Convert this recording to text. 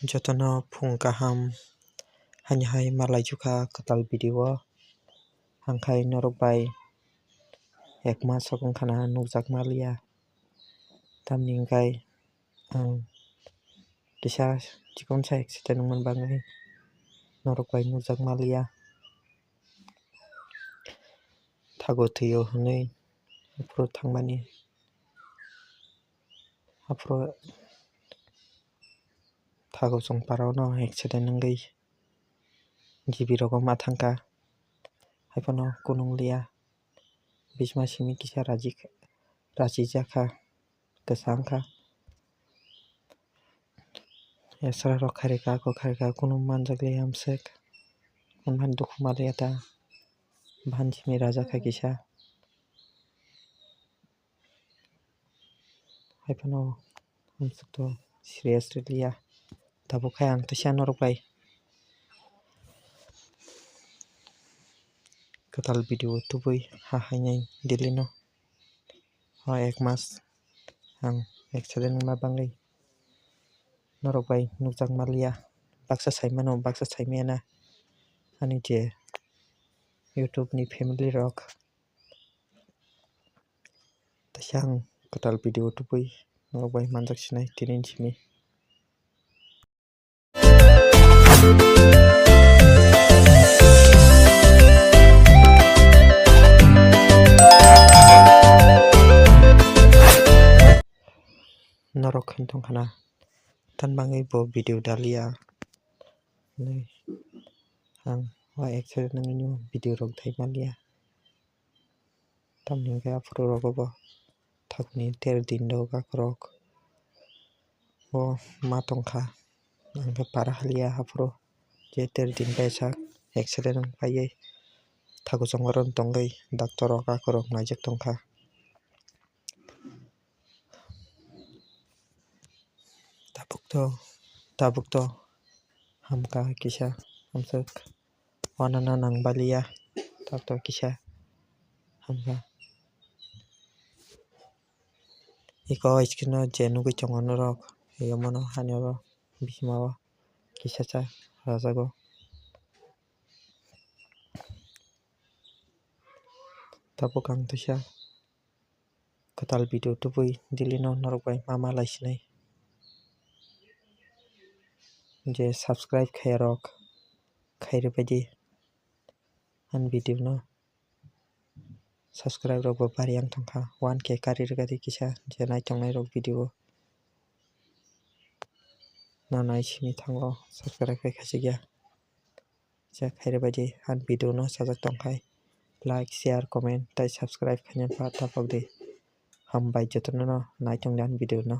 Jotana phungkaham hanyahay malajuka katal video hangkai norokbai ekma sokongkhana nukjakmalia tamningkai ang kisa chikonsa accident manbangai norokbai nukjakmalia thago thuyo hwnwi afro thangmani afro thago chongparo no accident wngwi gibirogo mathangka haifano kununglia bisma simi kisa raji jaka kwsangkha esrarok khairika kunung manjakli amswk kunman dukhu malia ta bhan simi rajakha kisa haifano amsukto seriously liya tabokhai ang twisa norokbai katal video tubui hahainai daily no ek mas ang accident wngma bangwi norokbai nukjakmalia baksa saimano baksa saimaya ani je YouTube ni family rok twisa ang katal video tubui norokbai manjaksinai tinin simi norok khwing tongkhana tanbangwi bo video dalia ang accident wngwi no video rok thaimalia tamningkai afro rogo bo thakni terdin do gakrok bo ma tongkha angkhe para halia afro je terdin besak accident wngpaiwi thago chongrono tongwi doctor rok gakrok naijak tongkha tabukto hamka kisa amsuk wanana nangbalia tabukto kisa hamka iko screen o je nugui tongo norok yomono haniro bisimao kisasa rajago tabuk ang twisa katal video tubui daily no norokbai ma laisinai je subscribe khaiyarok khairibaidi ang video no subscribe rok bo bari ang tongkha 1k karirwgadi kisa je naitongmani rok video nanai simi thango subscribe khai khasijak khairibaidi ang video no sajak tongkhai like share comment tei subscribe khainai tapokdi hambai jotono no naitongni ang video no।